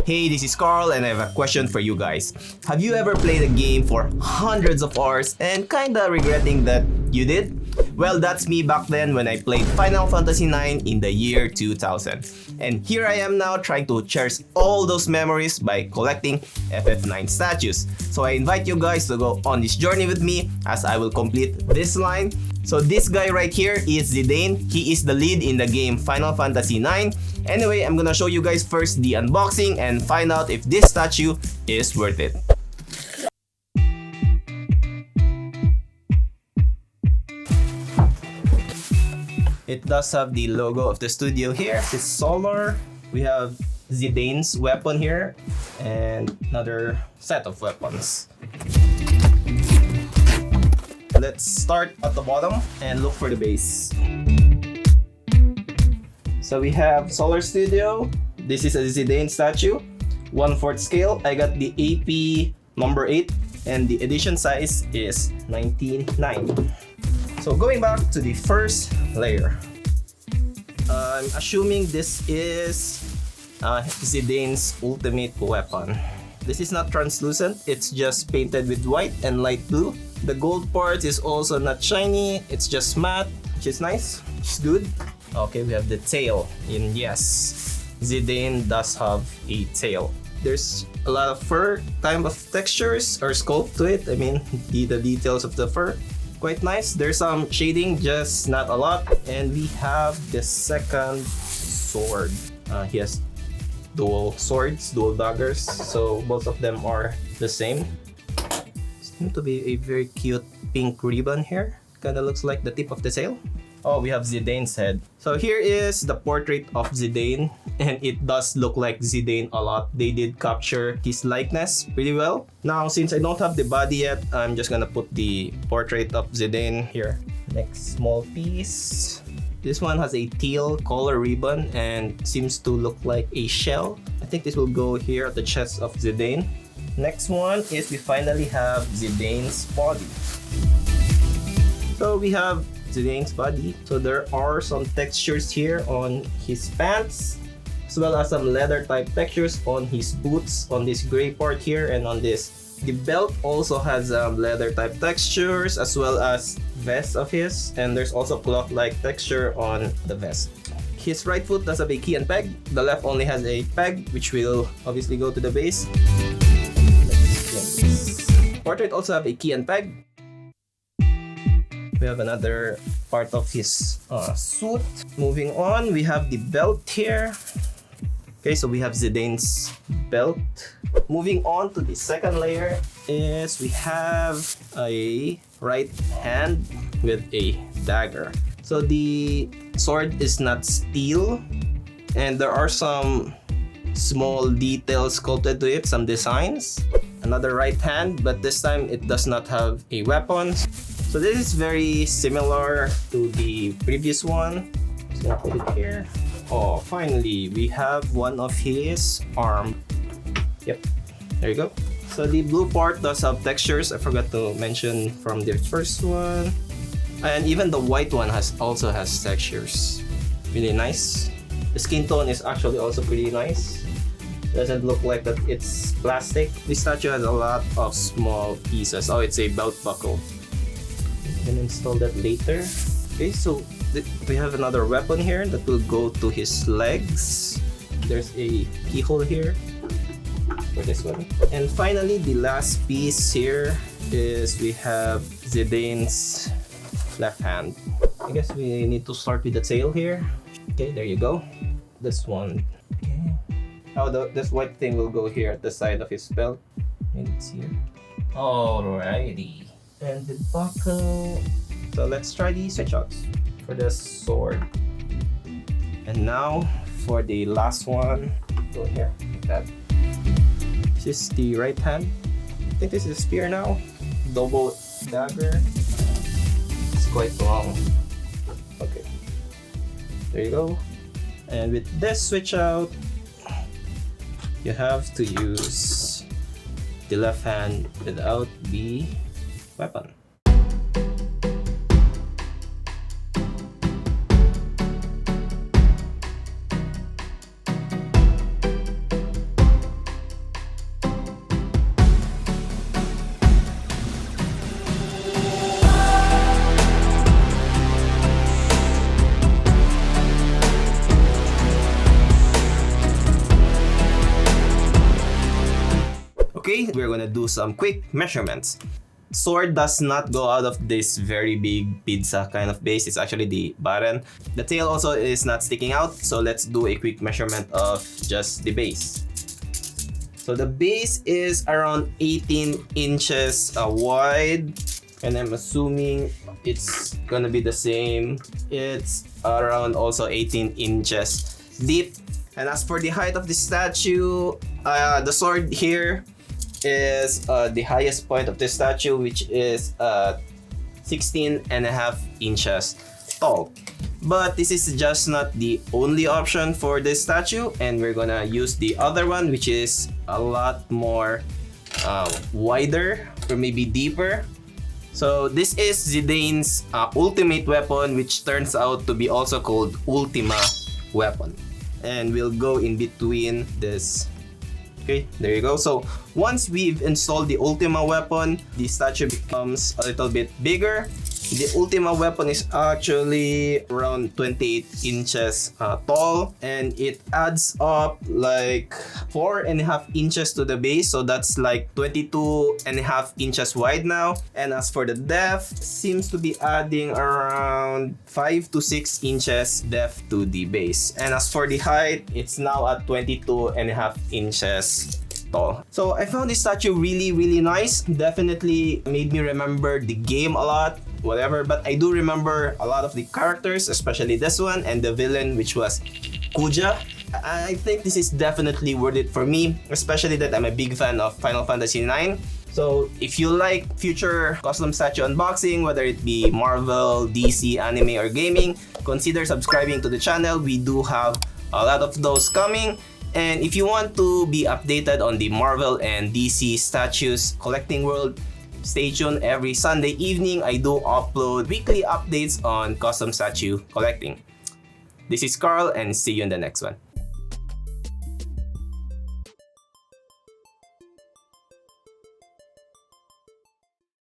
Hey, this is Carl and I have a question for you guys. Have you ever played a game for hundreds of hours and kinda regretting that you did? Well, that's me back then when I played Final Fantasy IX in the year 2000. And here I am now trying to cherish all those memories by collecting FF9 statues. So I invite you guys to go on this journey with me as I will complete this line. So this guy right here is Zidane. He is the lead in the game Final Fantasy IX. Anyway, I'm gonna show you guys first the unboxing and find out if this statue is worth it. It does have the logo of the studio here. It's solar. We have Zidane's weapon here and another set of weapons. Let's start at the bottom and look for the base. So we have Solar Studio. This is a Zidane statue, 1/4 scale. I got the AP number 8 and the edition size is 19.9. So going back to the first layer. I'm assuming this is Zidane's ultimate weapon. This is not translucent, it's just painted with white and light blue. The gold part is also not shiny, it's just matte, which is nice, it's good. Okay, we have the tail, and yes, Zidane does have a tail. There's a lot of fur type of textures or sculpt to it. I mean, the details of the fur, quite nice. There's some shading, just not a lot. And we have the second sword. He has dual swords, dual daggers, so both of them are the same. Seems to be a very cute pink ribbon here. Kinda looks like the tip of the tail. Oh, we have Zidane's head. So here is the portrait of Zidane, and it does look like Zidane a lot. They did capture his likeness pretty well. Now, since I don't have the body yet, I'm just gonna put the portrait of Zidane here. Next small piece. This one has a teal color ribbon and seems to look like a shell. I think this will go here at the chest of Zidane. Next one is we finally have Zidane's body. So we have Zidane's body. So there are some textures here on his pants, as well as some leather type textures on his boots, on this gray part here, and on this. The belt also has leather type textures, as well as vest of his, and there's also cloth like texture on the vest. His right foot does have a key and peg. The left only has a peg, which will obviously go to the base. Portrait also have a key and peg. We have another part of his suit. Moving on, we have the belt here. Okay, so we have Zidane's belt. Moving on to the second layer is we have a right hand with a dagger. So the sword is not steel, and there are some small details sculpted to it, some designs. Another right hand, but this time it does not have a weapon. So this is very similar to the previous one. Just gonna put it here. Oh, finally, we have one of his arm. Yep, there you go. So the blue part does have textures. I forgot to mention from the first one. And even the white one also has textures. Really nice. The skin tone is actually also pretty nice. Doesn't look like that it's plastic. This statue has a lot of small pieces. Oh, it's a belt buckle. Can install that later. Okay, so we have another weapon here that will go to his legs. There's a keyhole here for this one. And finally, the last piece here is we have Zidane's left hand. I guess we need to start with the tail here. Okay, there you go. This one. Okay. Oh, this white thing will go here at the side of his belt. Maybe it's here. Alrighty. And the buckle. So let's try the switch outs for the sword. And now for the last one. Go here, like that. This is the right hand. I think this is a spear now. Double dagger. It's quite long. Okay. There you go. And with this switch out, you have to use the left hand without the weapon. Okay, we're gonna do some quick measurements. Sword does not go out of this very big pizza kind of base. It's actually the button. The tail also is not sticking out, so let's do a quick measurement of just the base. So the base is around 18 inches wide, and I'm assuming it's gonna be the same. It's around also 18 inches deep. And as for the height of the statue, the sword here is the highest point of the statue, which is 16 and a half inches tall. But this is just not the only option for this statue, and we're gonna use the other one, which is a lot more wider or maybe deeper. So this is Zidane's ultimate weapon, which turns out to be also called Ultima weapon. And we'll go in between this. Okay, there you go. So once we've installed the Ultima weapon, the statue becomes a little bit bigger. The Ultima weapon is actually around 28 inches tall, and it adds up like 4.5 inches to the base, so that's like 22.5 inches wide now. And as for the depth, seems to be adding around 5 to 6 inches depth to the base. And as for the height, it's now at 22.5 inches tall. So I found this statue really nice. Definitely made me remember the game a lot, whatever, but I do remember a lot of the characters, especially this one and the villain, which was Kuja. I think this is definitely worth it for me, especially that I'm a big fan of Final Fantasy IX. So if you like future custom statue unboxing, whether it be Marvel, DC, anime, or gaming, consider subscribing to the channel. We do have a lot of those coming. And if you want to be updated on the Marvel and DC statues collecting world, stay tuned. Every Sunday evening, I do upload weekly updates on custom statue collecting. This is Carl, and see you in the next one.